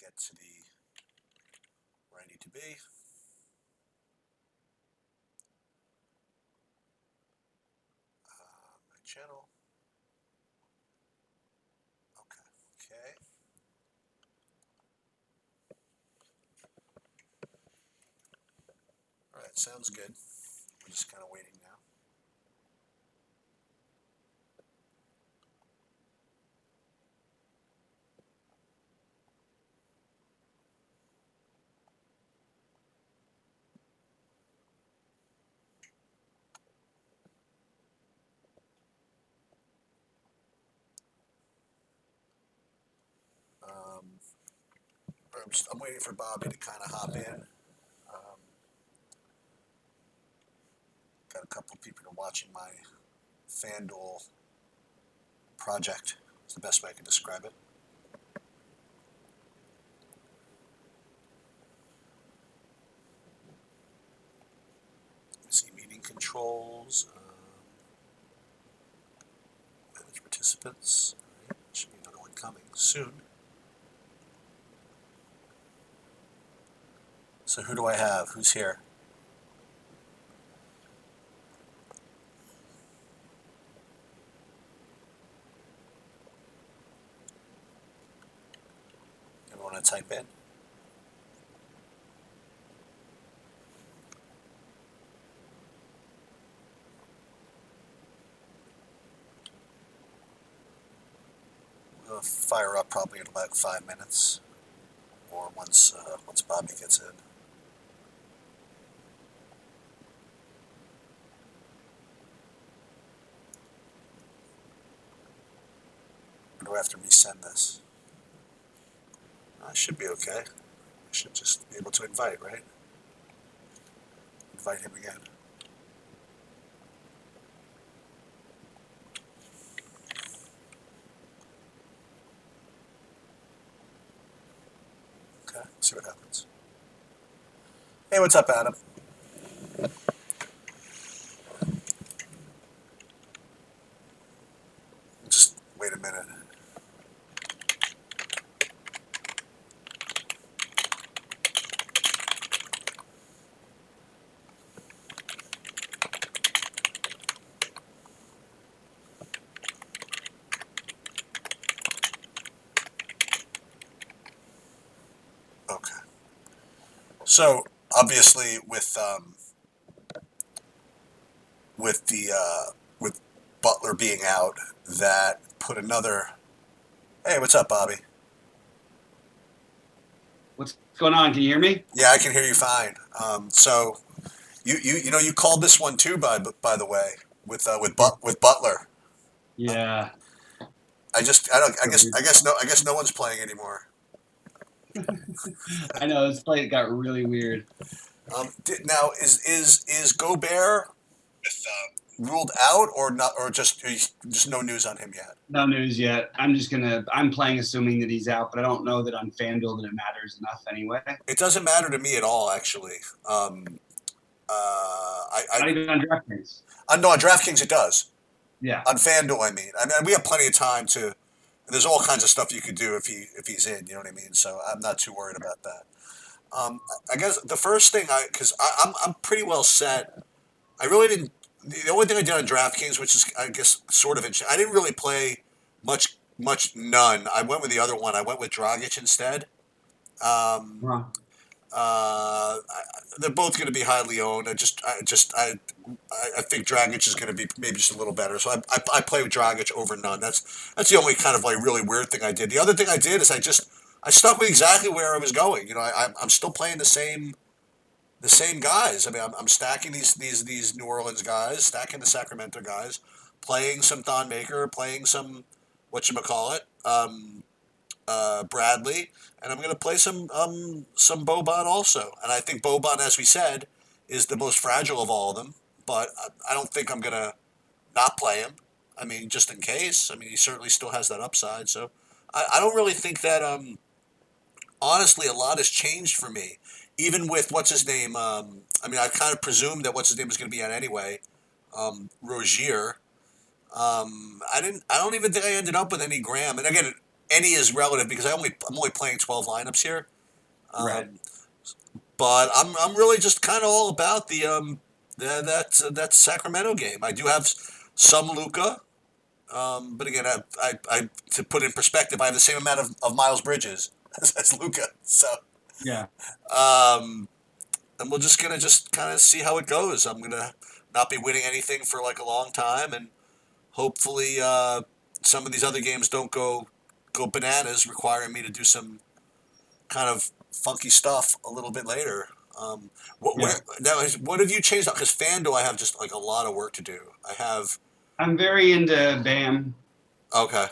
get to the where I need to be. My channel. Okay. All right, sounds good. I'm just kind of waiting now. I'm waiting for Bobby to kind of hop in. Got a couple of people watching my FanDuel project. It's the best way I can describe it. See meeting controls. Manage participants. All right, should be another one coming soon. So who do I have? Who's here? Anyone want to type in? We'll fire up probably in about 5 minutes, or once Bobby gets in. Or do I have to resend this? I should be okay. I should just be able to invite, right? Invite him again. Okay, see what happens. Hey, what's up, Adam? Just wait a minute. Okay. So obviously, with Butler being out, that put another. Hey, what's up, Bobby? What's going on? Can you hear me? Yeah, I can hear you fine. So you called this one too, by the way, with Butler. Yeah. I don't I guess no one's playing anymore. I know this play got really weird. Now is Gobert ruled out or not, or just no news on him yet? No news yet. I'm playing assuming that he's out, but I don't know that on FanDuel that it matters enough anyway. It doesn't matter to me at all, actually. Not even on DraftKings. No, on DraftKings it does. Yeah. On FanDuel, I mean, we have plenty of time to. There's all kinds of stuff you could do if he's in. You know what I mean? So I'm not too worried about that. I guess the first thing because I'm pretty well set. I really didn't. The only thing I did on DraftKings, which is I guess sort of interesting, I didn't really play none. I went with the other one. I went with Dragic instead. Um, Huh. they're both going to be highly owned. I think Dragic is going to be maybe just a little better. So I play with Dragic over none. That's the only kind of like really weird thing I did. The other thing I did is I stuck with exactly where I was going. You know, I'm still playing the same guys. I mean, I'm stacking these New Orleans guys, stacking the Sacramento guys, playing some Thon Maker, playing some whatchamacallit, Bradley, and I'm going to play some Boban also. And I think Boban, as we said, is the most fragile of all of them. But I don't think I'm going to not play him. I mean, just in case. I mean, he certainly still has that upside. So I don't really think that. Honestly, a lot has changed for me. Even with what's his name. I mean, I kind of presumed that what's his name was going to be out anyway. Rozier. I didn't. I don't even think I ended up with any Graham. And again, any is relative because I'm only playing 12 lineups here. Right. Um, but I'm really just kind of all about that Sacramento game. I do have some Luca, but again, I to put in perspective, I have the same amount of Miles Bridges as Luca. So Yeah. um, and we're just kind of see how it goes. I'm gonna not be winning anything for like a long time, and hopefully some of these other games don't go bananas, requiring me to do some kind of funky stuff a little bit later. Yeah. What have you changed? Because FanDuel, I have just like a lot of work to do. I have I'm very into Bam. okay,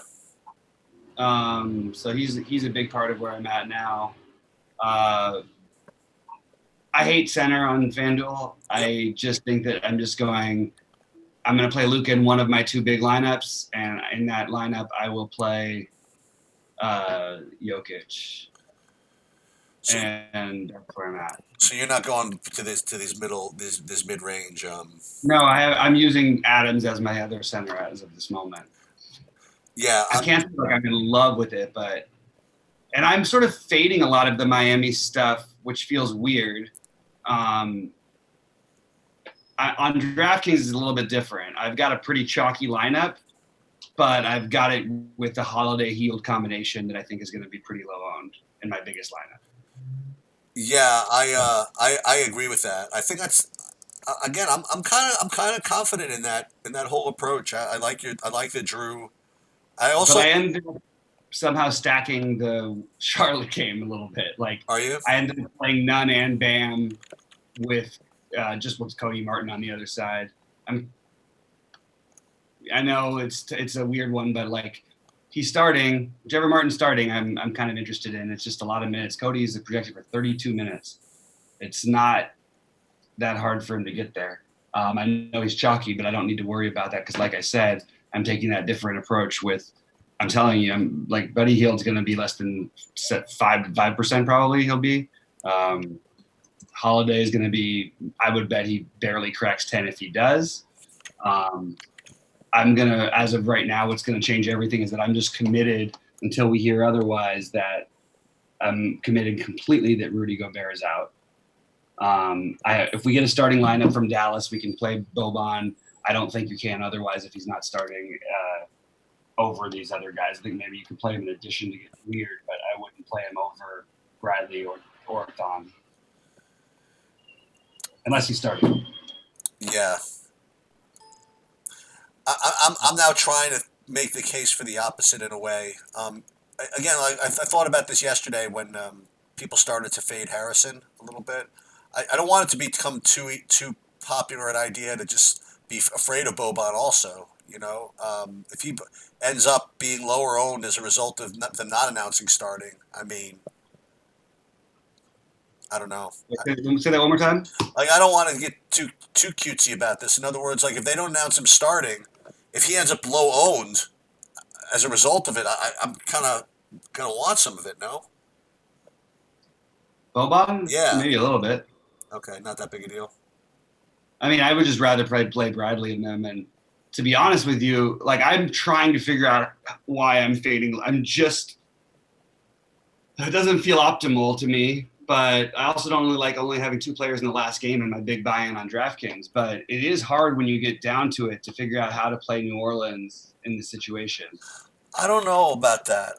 So he's a big part of where I'm at now. Uh, I hate center on FanDuel. yep, I just think that I'm going to play Luca in one of my two big lineups, and in that lineup, I will play Jokic, so and that's where I'm at. so you're not going to these middle this mid range. No, I'm using Adams as my other center as of this moment. Yeah, I can't feel like I'm in love with it, and I'm sort of fading a lot of the Miami stuff, which feels weird. Um, on DraftKings is a little bit different. I've got a pretty chalky lineup, but I've got it with the Holiday Healed combination that I think is going to be pretty low owned in my biggest lineup. yeah, I agree with that. I think that's again, I'm kind of confident in that whole approach. I like the Drew. I But also I ended up somehow stacking the Charlotte game a little bit. Like are you? I ended up playing Nunn and Bam with just with Cody Martin on the other side. I know it's a weird one, but like he's starting, whichever Martin's starting, I'm kind of interested in. It's just a lot of minutes. Cody is projected for 32 minutes. It's not that hard for him to get there. I know he's chalky, but I don't need to worry about that because, like I said, I'm taking that different approach with. I'm telling you, I'm like Buddy Hield's going to be less than 5% probably. He'll be. Holiday is going to be. I would bet he barely cracks 10 if he does. Um, I'm gonna, as of right now, what's going to change everything is that I'm just committed until we hear otherwise. That I'm committed completely that Rudy Gobert is out. If we get a starting lineup from Dallas, we can play Boban. I don't think you can otherwise if he's not starting over these other guys. I think maybe you can play him in addition to get weird, but I wouldn't play him over Bradley or Thon unless he's starting. Yeah, I'm now trying to make the case for the opposite in a way. Again, I thought about this yesterday when people started to fade Harrison a little bit. I don't want it to become too popular an idea to just be afraid of Boban. Also, you know, if he ends up being lower owned as a result of them not announcing starting, I mean, I don't know. Say that one more time. Like I don't want to get too cutesy about this. In other words, like if they don't announce him starting, if he ends up low owned as a result of it, I'm kind of gonna want some of it. No, Boban, yeah, maybe a little bit. okay, not that big a deal. I mean, I would just rather play Bradley in them. And to be honest with you, like I'm trying to figure out why I'm fading. It doesn't feel optimal to me, but I also don't really like only having two players in the last game in my big buy-in on DraftKings. But it is hard when you get down to it to figure out how to play New Orleans in this situation. I don't know about that.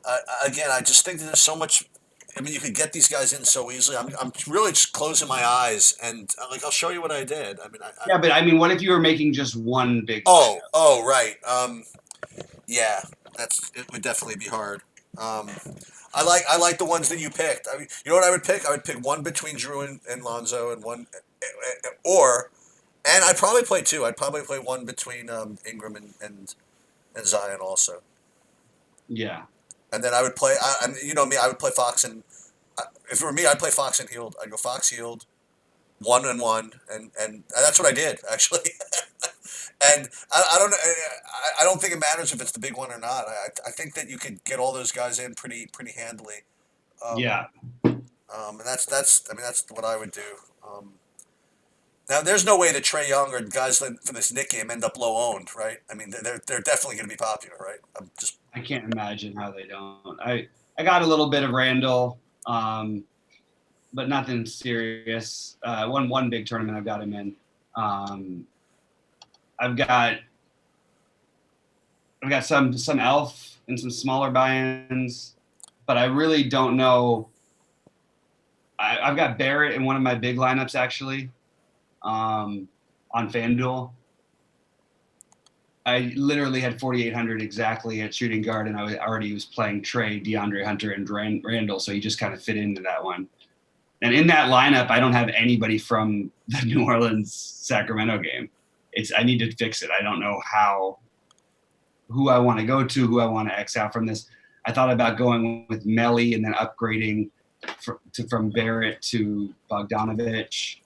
Again, I just think that there's so much. I mean, you could get these guys in so easily. I'm really just closing my eyes and like I'll show you what I did. I mean, Yeah, but I mean, what if you were making just one big lineup? oh, right. Yeah, it would definitely be hard. Um, I like the ones that you picked. I mean, you know what I would pick? I would pick one between Drew and Lonzo, and one, or and I'd probably play two. I'd probably play one between Ingram and Zion also, Yeah. and then I would play. And you know me, I would play Fox and if it were me, I'd play Fox and Healed. I'd go Fox Healed, one and one, and that's what I did actually. And I don't I don't think it matters if it's the big one or not. I think that you could get all those guys in pretty handily. Um, Yeah. and that's I mean that's what I would do. Um, Now, there's no way that Trey Young or guys for this Nick game end up low owned, right? I mean, they're definitely going to be popular, right? I'm just I can't imagine how they don't. I got a little bit of Randall, but nothing serious. One big tournament I've got him in. Um, I've got some Elf and some smaller buy-ins, but I really don't know. I've got Barrett in one of my big lineups actually, on FanDuel. I literally had 4,800 exactly at shooting guard, and I already was playing Trey, DeAndre Hunter, and Randall, so he just kind of fit into that one. And in that lineup, I don't have anybody from the New Orleans Sacramento game. I need to fix it. I don't know who I want to go to, who I want to X out from this. I thought about going with Melly and then upgrading from Barrett to Bogdanovich,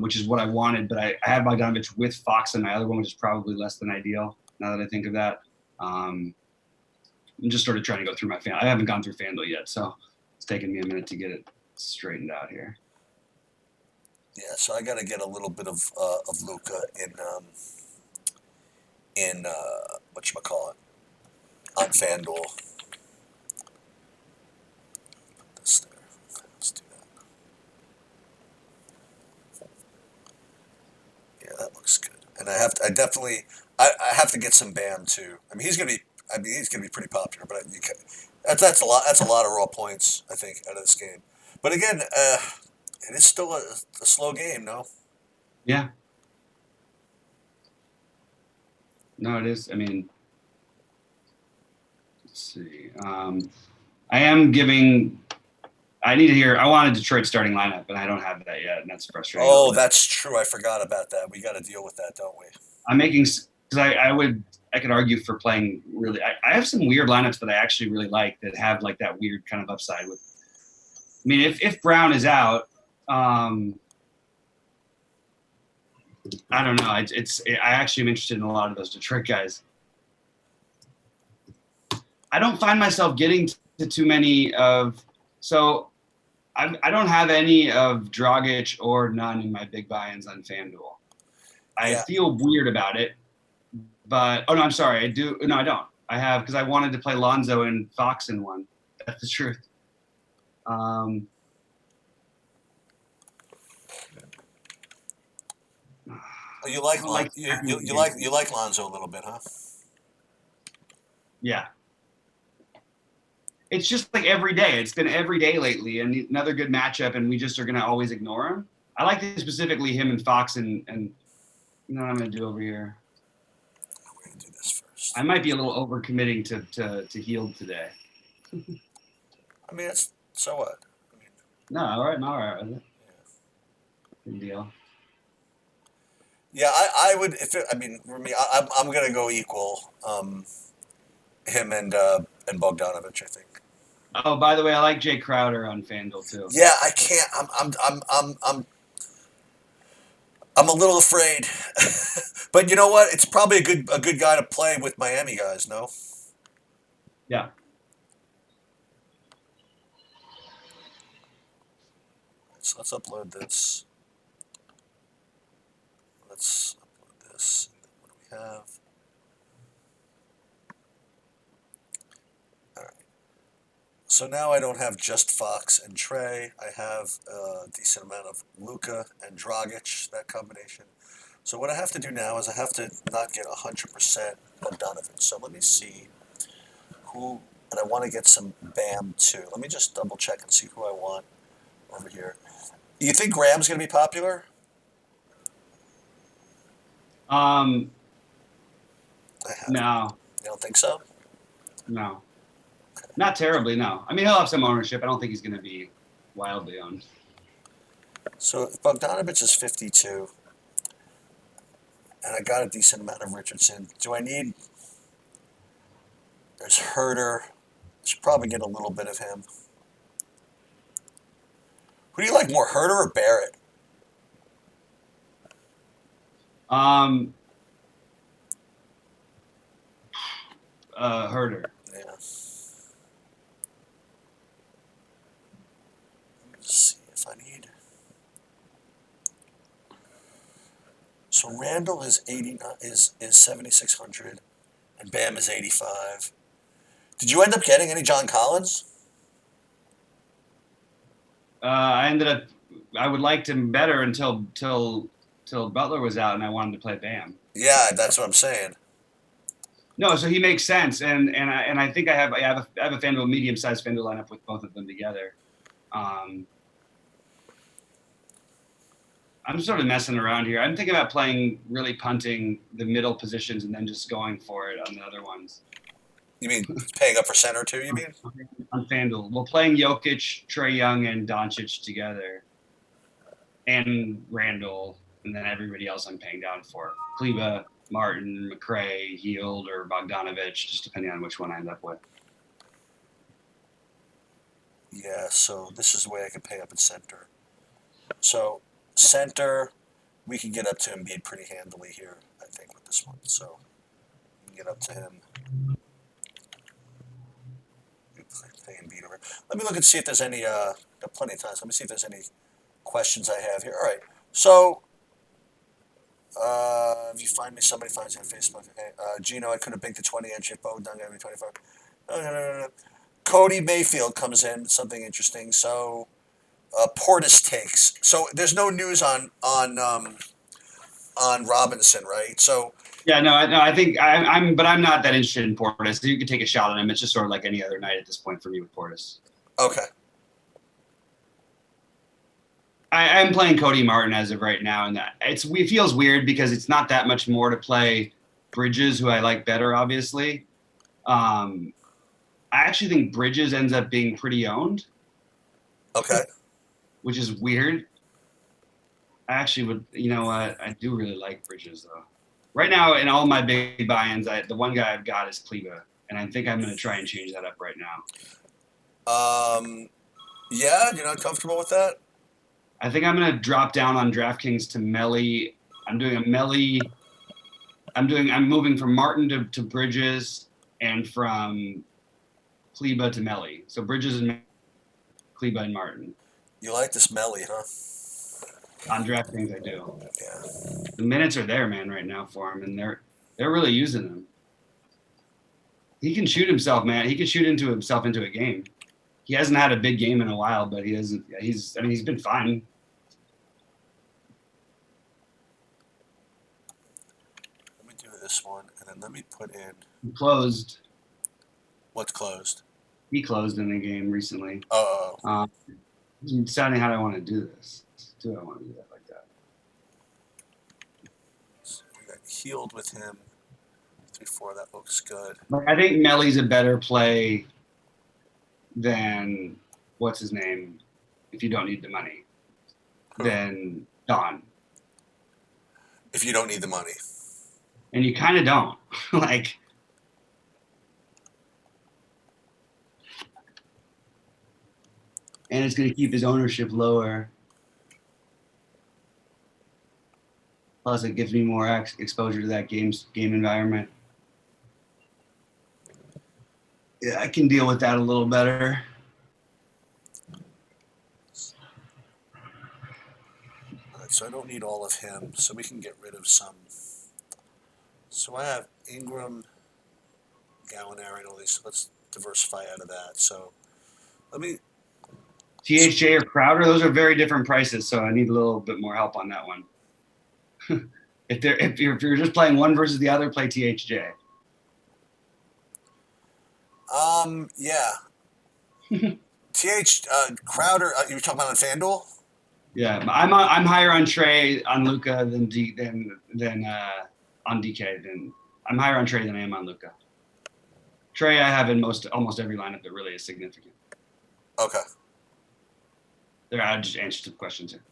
which is what I wanted. But I had Bogdanovich with Fox in my other one, which is probably less than ideal now that I think of that. I'm just sort of trying to go through my fan. I haven't gone through FanDuel yet, so it's taken me a minute to get it straightened out here. yeah. So I got to get a little bit of Luca in whatchamacallit on FanDuel. Put this there. Let's do that. Yeah, that looks good. And I definitely, I have to get some Bam too. I mean, he's gonna be pretty popular, but that's a lot. That's a lot of raw points, I think, out of this game. But again, it is still a slow game, no? Yeah. No, it is. I mean, let's see. I am giving. I need to hear. I want a Detroit starting lineup, and I don't have that yet, and that's frustrating. Oh, that's true. I forgot about that. We got to deal with that, don't we? I'm making because I could argue for playing really. I have some weird lineups that I actually really like that have like that weird kind of upside with. I mean, if Brown is out, I don't know. I actually am interested in a lot of those Detroit guys. I don't find myself getting to too many of so. I don't have any of Dragic or none in my big buy-ins on FanDuel. I feel weird about it, but oh no, I'm sorry. I do. No, I don't. I have because I wanted to play Lonzo and Fox in one. That's the truth. Oh, you like you like Lonzo a little bit, huh? Yeah. It's just like every day. It's been every day lately, and another good matchup, and we just are going to always ignore him. I like specifically him and Fox, and you know what I'm going to do over here. We're going to do this first. I might be a little overcommitting to Healed today. I mean, it's so what? I mean, no, all right with it. Yeah. Good deal. Yeah, I would if it, I mean for me, I'm going to go equal him and Bogdanovich, I think. Oh, by the way, I like Jay Crowder on FanDuel too. Yeah, I can't. I'm a little afraid, but you know what? It's probably a good guy to play with Miami guys. No. Yeah. So let's upload this. Let's upload this. What do we have? All right. So now I don't have just Fox and Trey. I have a decent amount of Luca and Dragic, that combination. So what I have to do now is I have to not get 100% Bogdanovich. So let me see who, and I want to get some Bam too. Let me just double check and see who I want over here. You think Graham's going to be popular? No. You don't think so? No. Not terribly, no. I mean, he'll have some ownership. I don't think he's going to be wildly owned. So if Bogdanovich is 52, and I got a decent amount of Richardson, do I need... There's Herter. I should probably get a little bit of him. Who do you like more, Herter or Barrett? Herter. Yeah. Let's see if I need... So Randall is 89 is 7,600, and Bam is 85. Did you end up getting any John Collins? I ended up. I would liked him better until Butler was out, and I wanted to play Bam. Yeah, that's what I'm saying. No, so he makes sense, and I think I have a FanDuel medium-sized FanDuel lineup with both of them together. I'm sort of messing around here. I'm thinking about really punting the middle positions and then just going for it on the other ones. You mean paying up for center too? You mean on FanDuel? Well, playing Jokic, Trae Young, and Doncic together, and Randall, and then everybody else I'm paying down for. Kleba, Martin, McRae, Hield, or Bogdanovich, just depending on which one I end up with. Yeah, so this is the way I can pay up at center. So center, we can get up to Embiid pretty handily here, I think, with this one. So we can get up to him. Pay Embiid over. Let me look and see if there's any. Got plenty of time. So let me see if there's any questions I have here. All right. So if you find me, somebody finds me on Facebook. Okay. Gino, I could have banked the 20 entry if Bo done got me 25. No. Cody Mayfield comes in. Something interesting. So Portis takes. So there's no news on Robinson, right? So Yeah, no, I think but I'm not that interested in Portis. You could take a shot on him. It's just sort of like any other night at this point for me with Portis. okay. I'm playing Cody Martin as of right now, and it feels weird because it's not that much more to play Bridges, who I like better, obviously. I actually think Bridges ends up being pretty owned. Okay. Which is weird. I actually would, you know what? I do really like Bridges, though. Right now, in all my big buy-ins, the one guy I've got is Kleba, and I think I'm going to try and change that up right now. Yeah, you're not comfortable with that? I think I'm going to drop down on DraftKings to Melly. I'm doing a Melly. I'm moving from Martin to Bridges and from Kleba to Melly. So Bridges and Kleba and Martin. You like this Melly, huh? On DraftKings, I do. Yeah. The minutes are there, man, right now for him, and they're really using him. He can shoot himself, man. He can shoot himself into a game. He hasn't had a big game in a while, but he's been fine. Let me do this one, and then let me put in. He closed. What's closed? He closed in a game recently. Oh. I'm deciding how I want to do this. Do I want to do that like that? So we got Hield with him. 3-4. That looks good. I think Melly's a better play than what's his name. If you don't need the money, than Don. If you don't need the money, and you kind of don't, like. And it's going to keep his ownership lower. Plus, it gives me more exposure to that game environment. Yeah, I can deal with that a little better. All right, so I don't need all of him, so we can get rid of some. So I have Ingram, Gallinari, and all these. So let's diversify out of that. So let me. THJ or Crowder, those are very different prices, so I need a little bit more help on that one. If you're just playing one versus the other, play THJ. Yeah. Crowder. You were talking about on FanDuel? Yeah, I'm higher on Trae on Luka than on DK. I'm higher on Trae than I am on Luka. Trae I have in almost every lineup that really is significant. Okay. There, I just answered some questions here.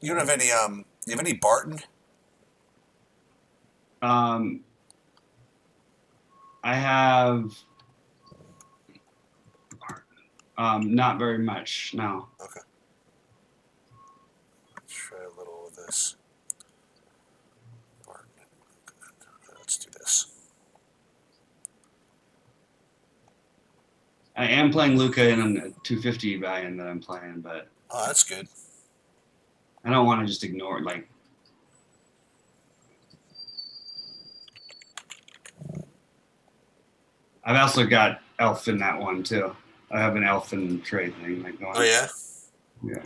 You don't have any. You have any Barton? I have not very much. No. Okay. Let's try a little of this. Barton. Okay, let's do this. I am playing Luka in a 250 buy-in that I'm playing, but Oh, that's good. I don't want to just ignore it. Like, I've also got elf in that one too. I have an elf and trade thing like going. Oh yeah, Yeah.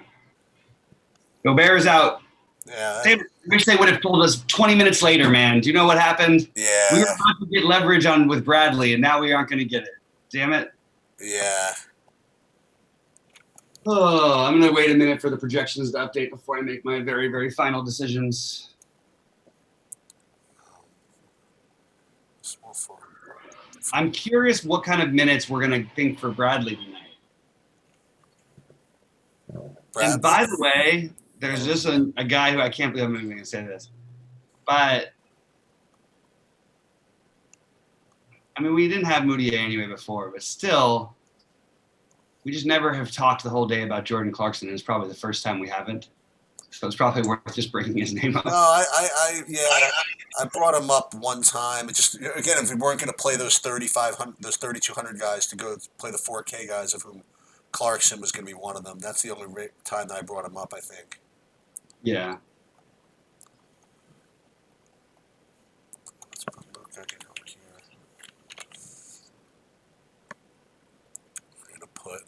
Gobert's out. yeah, They wish they would have told us 20 minutes later, man. Do you know what happened? We were yeah, about to get leverage on with Bradley, and now we aren't going to get it. Damn it. yeah. Oh, I'm going to wait a minute for the projections to update before I make my very, very final decisions. Small forward. I'm curious what kind of minutes we're going to think for Bradley tonight. Bradley. And by the way, there's just a guy who I can't believe I'm even going to say this, but I mean, we didn't have Moutier anyway before, but still, we just never have talked the whole day about Jordan Clarkson, and it's probably the first time we haven't. So it's probably worth just bringing his name up. No, yeah, I brought him up one time. It just again, if we weren't going to play those 3,500, those 3,200 guys to go play the 4K guys, of whom Clarkson was going to be one of them. That's the only time that I brought him up. I think. Yeah. Let's put Luke over here. We're going to put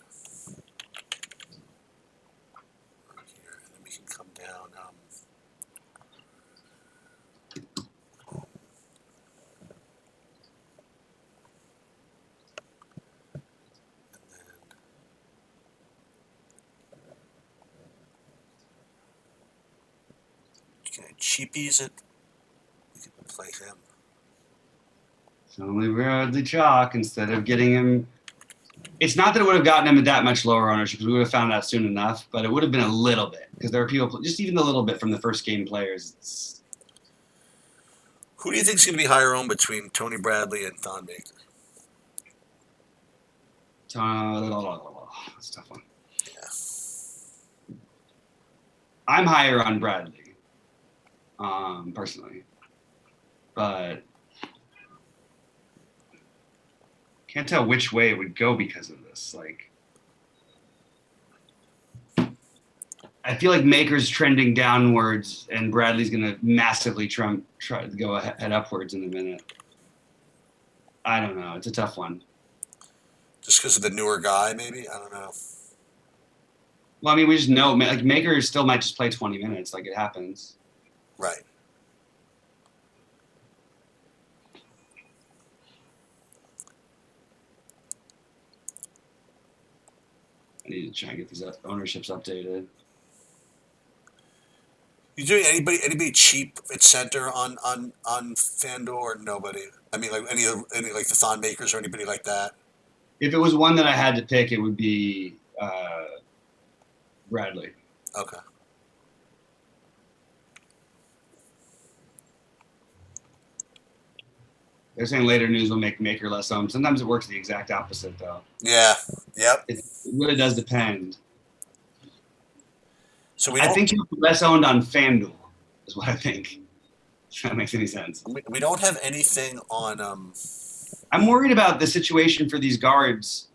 right here, and then we can come down. Okay, cheapies it. We can play him. It's only Bradley Chalk instead of getting him. It's not that it would have gotten him at that much lower ownership because we would have found out soon enough, but it would have been a little bit because there are people, just even a little bit from the first game players. Who do you think is going to be higher owned between Tony Bradley and Thon Baker? It's a tough one. Yeah. I'm higher on Bradley, personally, but can't tell which way it would go because of this. Like, I feel like Maker's trending downwards, and Bradley's going to massively try to go head upwards in a minute. I don't know. It's a tough one. Just because of the newer guy, maybe? I don't know. Well, I mean, we just know like Maker still might just play 20 minutes. Like, it happens. Right. I need to try and get these ownerships updated. You doing anybody cheap at center on FanDuel or nobody? I mean, like any like the Thon Makers or anybody like that. If it was one that I had to pick, it would be Bradley. Okay. They're saying later news will make Maker less owned. Sometimes it works the exact opposite, though. Yeah. Yep. It really does depend. So I think he's less owned on FanDuel, is what I think. If that makes any sense. We don't have anything on. I'm worried about the situation for these guards.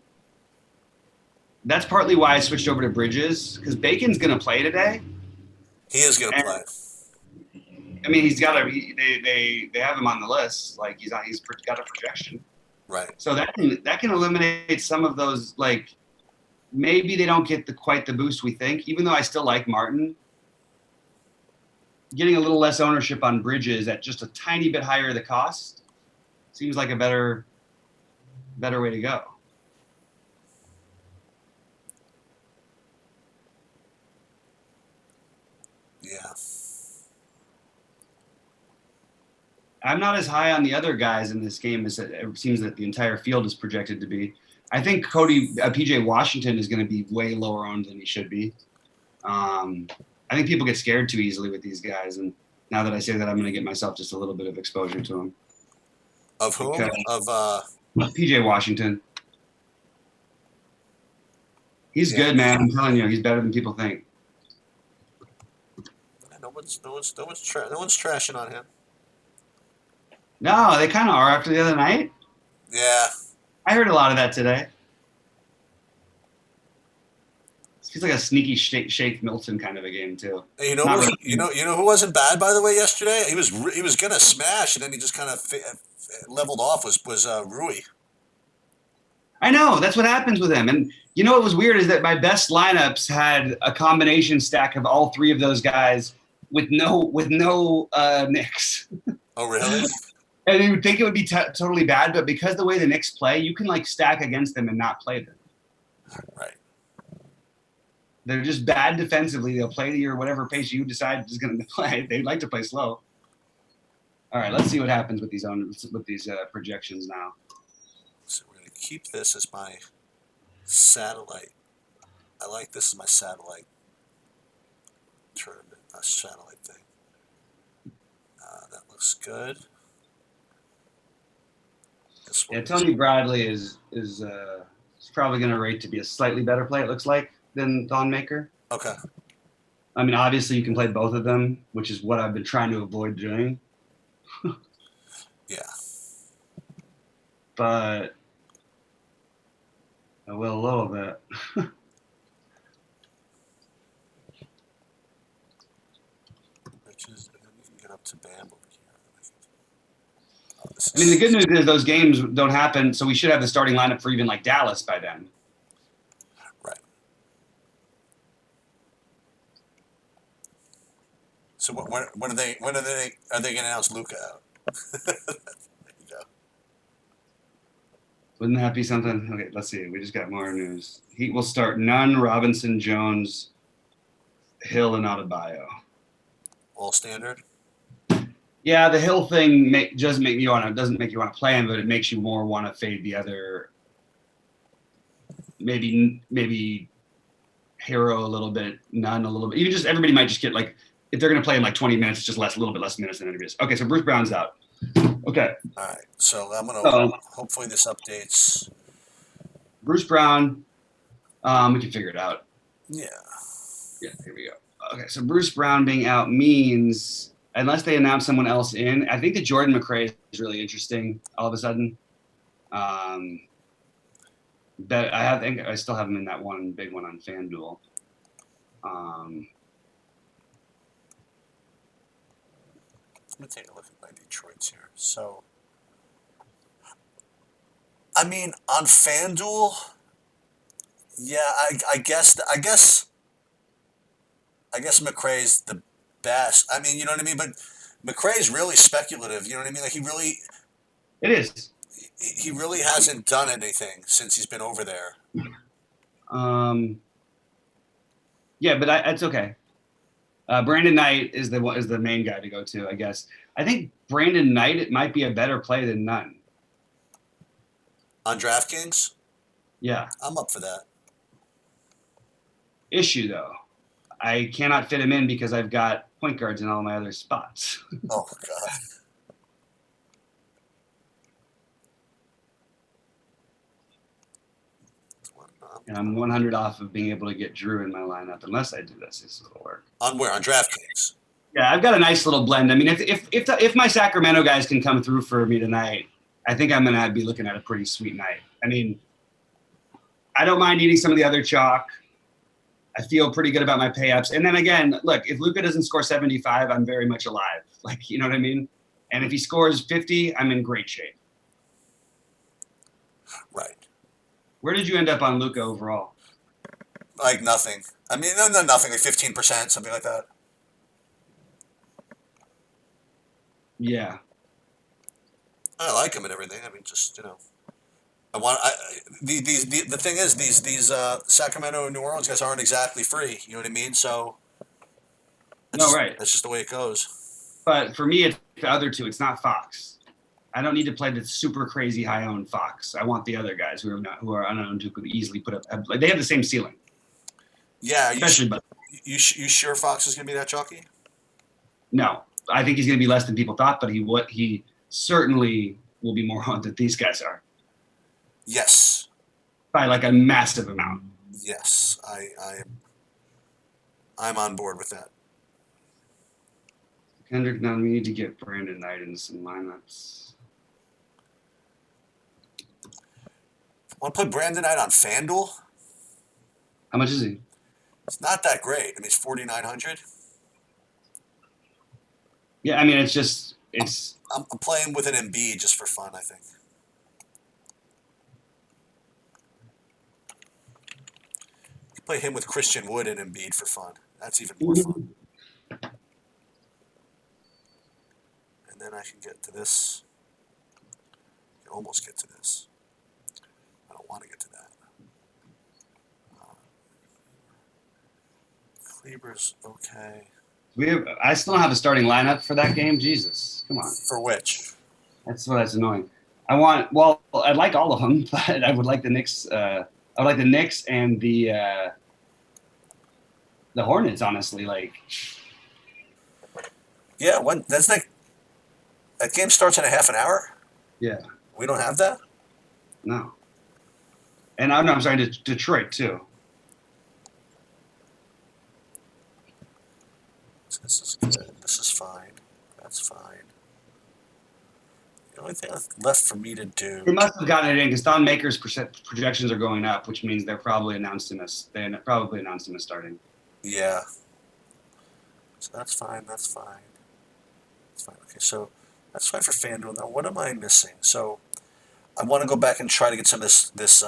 That's partly why I switched over to Bridges, because Bacon's going to play today. He is going to play. I mean, he's got they have him on the list. Like he's got a projection. Right. So that can eliminate some of those. Like maybe they don't get quite the boost we think. Even though I still like Martin, getting a little less ownership on Bridges at just a tiny bit higher the cost seems like a better way to go. Yeah. I'm not as high on the other guys in this game as it seems that the entire field is projected to be. I think PJ Washington is going to be way lower owned than he should be. I think people get scared too easily with these guys, and now that I say that, I'm going to get myself just a little bit of exposure to him. Of whom? Of PJ Washington. He's good, man. I'm telling you, he's better than people think. No one's trashing on him. No, they kind of are after the other night. Yeah. I heard a lot of that today. It feels like a sneaky Shake Milton kind of a game too. You know who wasn't bad, by the way, yesterday? He was gonna smash, and then he just kind of leveled off. Was Rui? I know that's what happens with him. And you know what was weird is that my best lineups had a combination stack of all three of those guys with no Knicks. Oh, really? And you would think it would be totally bad, but because the way the Knicks play, you can like stack against them and not play them. Right. They're just bad defensively. They'll play to your whatever pace you decide is going to play. They like to play slow. All right, let's see what happens with these projections now. So we're going to keep this as my satellite. I like this as my satellite tournament, a satellite thing. That looks good. Yeah, Tony Bradley is probably going to rate to be a slightly better play, it looks like, than Thon Maker. Okay. I mean, obviously you can play both of them, which is what I've been trying to avoid doing. Yeah. But I will a little bit. Riches, and then you can get up to Bam over here. I mean, the good news is those games don't happen, so we should have the starting lineup for even like Dallas by then. Right. So when are they going to announce Luka out? There you go. Wouldn't that be something? Okay, let's see. We just got more news. Heat will start Nunn, Robinson, Jones, Hill, and Adebayo. All standard. Yeah, the Hill thing doesn't make you want to play him, but it makes you more want to fade the other. Maybe Hero a little bit, Nunn a little bit. Even just everybody might just get like if they're going to play in like 20 minutes, it's just a little bit less minutes than anybody else. Okay, so Bruce Brown's out. Okay. All right. So I'm gonna hopefully this updates. Bruce Brown. We can figure it out. Yeah. Yeah. Here we go. Okay, so Bruce Brown being out means. Unless they announce someone else in, I think that Jordan McRae is really interesting all of a sudden. But I think I still have him in that one big one on FanDuel. Let me take a look at my Detroits here. So, I mean, on FanDuel, yeah, I guess McRae's the best. I mean, you know what I mean? But McRae's really speculative. You know what I mean? Like It is. He really hasn't done anything since he's been over there. Yeah, but it's okay. Brandon Knight is the main guy to go to, I guess. I think Brandon Knight it might be a better play than Nunn. On DraftKings? Yeah. I'm up for that. Issue though. I cannot fit him in because I've got point guards in all my other spots. Oh, God. And I'm 100 off of being able to get Drew in my lineup unless I do this. This will work. On where? On DraftKings? Yeah, I've got a nice little blend. I mean, if my Sacramento guys can come through for me tonight, I think I'm going to be looking at a pretty sweet night. I mean, I don't mind eating some of the other chalk. I feel pretty good about my pay-ups. And then again, look, if Luka doesn't score 75, I'm very much alive. Like, you know what I mean? And if he scores 50, I'm in great shape. Right. Where did you end up on Luka overall? Like nothing. I mean, no, nothing. Like 15%, something like that. Yeah. I like him and everything. I mean, just, you know. The thing is, these Sacramento and New Orleans guys aren't exactly free. You know what I mean? So right. That's just the way it goes. But for me, it's the other two. It's not Fox. I don't need to play the super crazy high owned Fox. I want the other guys who are unowned who could easily put up. They have the same ceiling. Yeah, you sure Fox is going to be that chalky? No, I think he's going to be less than people thought, but he certainly will be more owned than these guys are. Yes. By like a massive amount. Yes, I'm on board with that. Kendrick, now we need to get Brandon Knight in some lineups. Want to put Brandon Knight on FanDuel? How much is he? It's not that great. I mean, it's 4,900. Yeah, I mean, it's. I'm playing with an Embiid just for fun, I think. Play him with Christian Wood and Embiid for fun. That's even more fun. And then I can get to this. I can almost get to this. I don't want to get to that. Kleber's okay. I still don't have a starting lineup for that game. Jesus, come on. For which? That's annoying. I'd like all of them, but I would like the Knicks. I would like the Knicks and the Hornets. Honestly, like. Yeah, that's like that game starts in a half an hour. Yeah. We don't have that. No. And I'm sorry, Detroit too. This is good. This is fine. That's fine. The only thing left for me to do. They must have gotten it in because Thon Maker's projections are going up, which means they're probably announced him as starting. Yeah. So that's fine. That's fine. That's fine. Okay, so that's fine for FanDuel. Now, what am I missing? So I want to go back and try to get some of this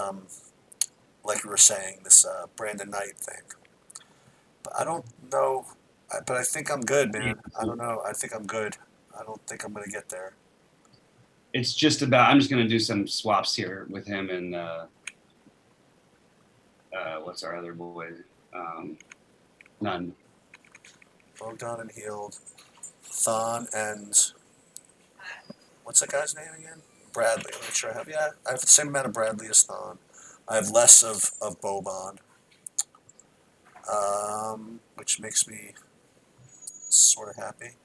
like we were saying, this Brandon Knight thing. But I don't know. But I think I'm good, man. I don't know. I think I'm good. I don't think I'm going to get there. It's just about. I'm just going to do some swaps here with him and what's our other boy? None. Bogdan and Healed. Thon and what's that guy's name again? Bradley. I'm not sure I have. Yeah, I have the same amount of Bradley as Thon. I have less of Boban, which makes me sort of happy.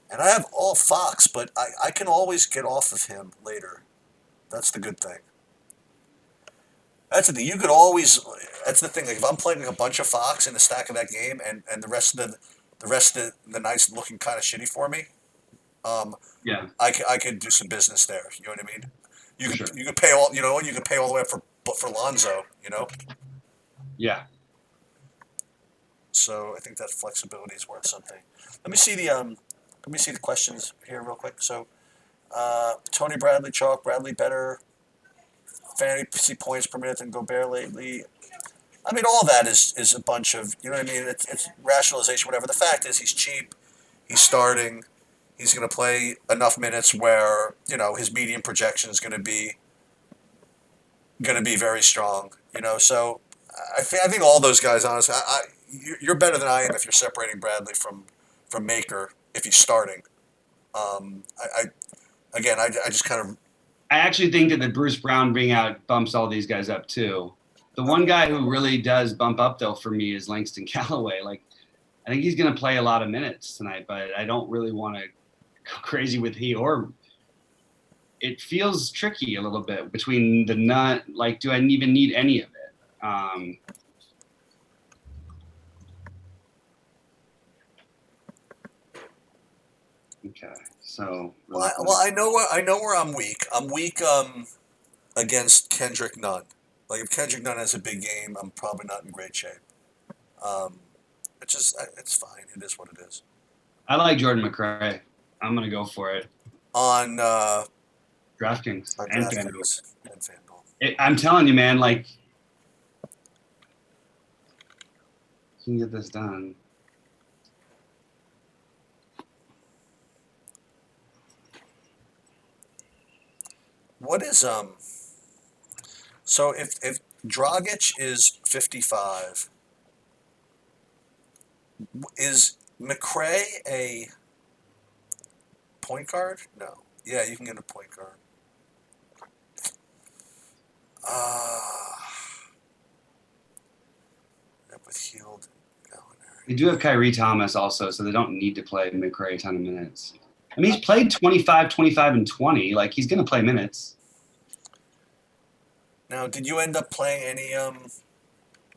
And I have all Fox, but I can always get off of him later. That's the good thing. That's the thing. You could always. That's the thing. Like if I'm playing a bunch of Fox in the stack of that game, and the rest of the night's looking kind of shitty for me, Yeah. I could do some business there. You know what I mean? Sure. You could pay all. You could pay all the way up for Lonzo. You know. Yeah. So I think that flexibility is worth something. Let me see the questions here real quick. So Tony Bradley, chalk. Bradley better fantasy points per minute than Gobert lately. I mean, all that is a bunch of, you know what I mean? It's rationalization, whatever. The fact is he's cheap. He's starting. He's going to play enough minutes where, his median projection is going to be very strong, So I think all those guys, honestly, you're better than I am if you're separating Bradley from Maker if he's starting. I just kind of. I actually think that the Bruce Brown being out bumps all these guys up too. The one guy who really does bump up though for me is Langston Callaway. Like, I think he's going to play a lot of minutes tonight, but I don't really want to go crazy with it feels tricky a little bit between the nut. Like, do I even need any of it? Okay, so. Well, I know where I'm weak. I'm weak against Kendrick Nunn. Like if Kendrick Nunn has a big game, I'm probably not in great shape. It's fine. It is what it is. I like Jordan McRae. I'm gonna go for it on DraftKings and FanDuel. I'm telling you, man. Like, you can get this done. What is So if Dragic is 55, is McRae a point guard? No. Yeah, you can get a point guard. With Healed. They do have Kyrie Thomas also, so they don't need to play McRae a ton of minutes. I mean, he's played 25, and 20. Like, he's going to play minutes. Now, did you end up playing any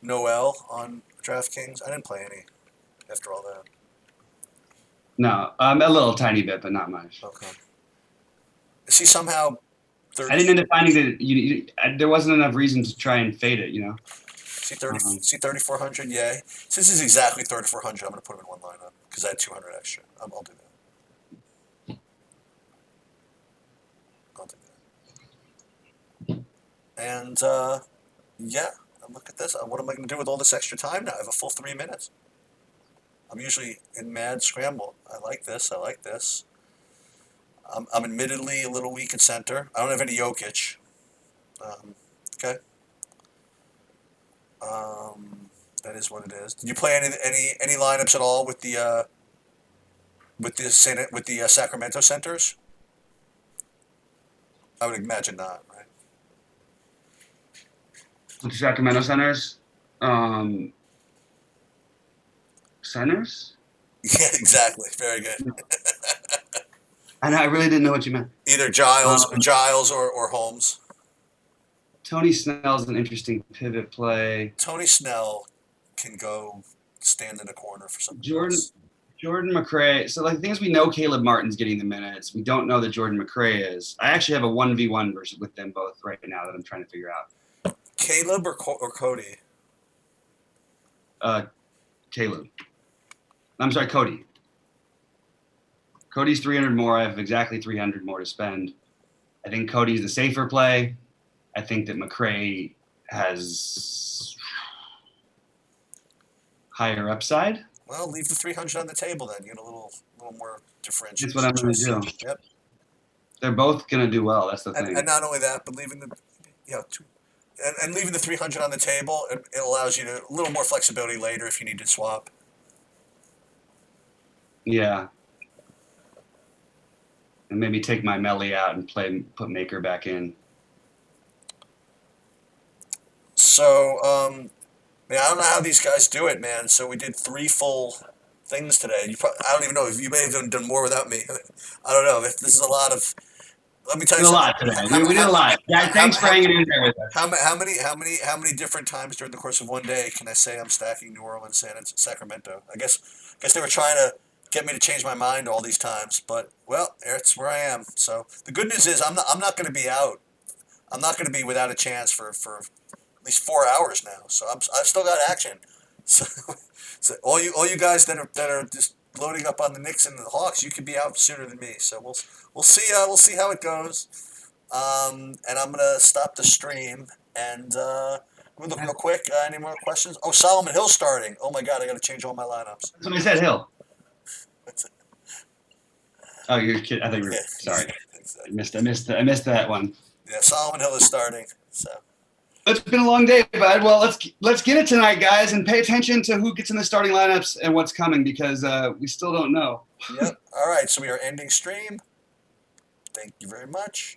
Noel on DraftKings? I didn't play any after all that. No, a little tiny bit, but not much. Okay. Is he somehow 30? I didn't end up finding that there wasn't enough reason to try and fade it, See 3,400? Yeah. Since this is exactly 3,400, I'm going to put him in one lineup because I had 200 extra. I'll do that. And, yeah, look at this. What am I going to do with all this extra time now? I have a full 3 minutes. I'm usually in mad scramble. I like this. I like this. I'm admittedly a little weak in center. I don't have any Jokic. Okay. That is what it is. Did you play any lineups at all with the Sacramento centers? I would imagine not, right? With the Sacramento centers, centers. Yeah, exactly. Very good. I really didn't know what you meant. Either Giles or Holmes. Tony Snell's an interesting pivot play. Tony Snell can go stand in a corner for something else. Jordan McRae. So like the thing is, we know Caleb Martin's getting the minutes. We don't know that Jordan McRae is. I actually have a 1v1 versus with them both right now that I'm trying to figure out. Caleb or Cody? Caleb. I'm sorry, Cody. Cody's 300 more. I have exactly 300 more to spend. I think Cody's the safer play. I think that McRae has higher upside. Well, leave the 300 on the table then. You get a little more differentiation. That's what I'm going to do. Yep. They're both going to do well. That's the thing. And not only that, but leaving leaving the 300 on the table, it allows you a little more flexibility later if you need to swap. Yeah. And maybe take my Melly out and put Maker back in. So, I don't know how these guys do it, man. So we did 3 full things today. I don't even know if you may have done more without me. I don't know. This is a lot of. Let me tell you something. We did a lot today. We did a lot. Yeah, thanks for hanging in there with us. How many different times during the course of one day can I say I'm stacking New Orleans and Sacramento? I guess they were trying to get me to change my mind all these times, but well, it's where I am. So the good news is I'm not going to be out. I'm not going to be without a chance for at least 4 hours now. So I've still got action. So all you guys that are just loading up on the Knicks and the Hawks, you could be out sooner than me. So we'll see how it goes. And I'm gonna stop the stream and let me look real quick. Any more questions? Oh, Solomon Hill's starting. Oh my God, I got to change all my lineups. That's what I said, Hill. Oh, you're kidding. I think you're sorry. I missed that one. Yeah, Solomon Hill is starting. So. It's been a long day, bud. Well, let's get it tonight, guys, and pay attention to who gets in the starting lineups and what's coming because we still don't know. Yep. All right. So we are ending stream. Thank you very much.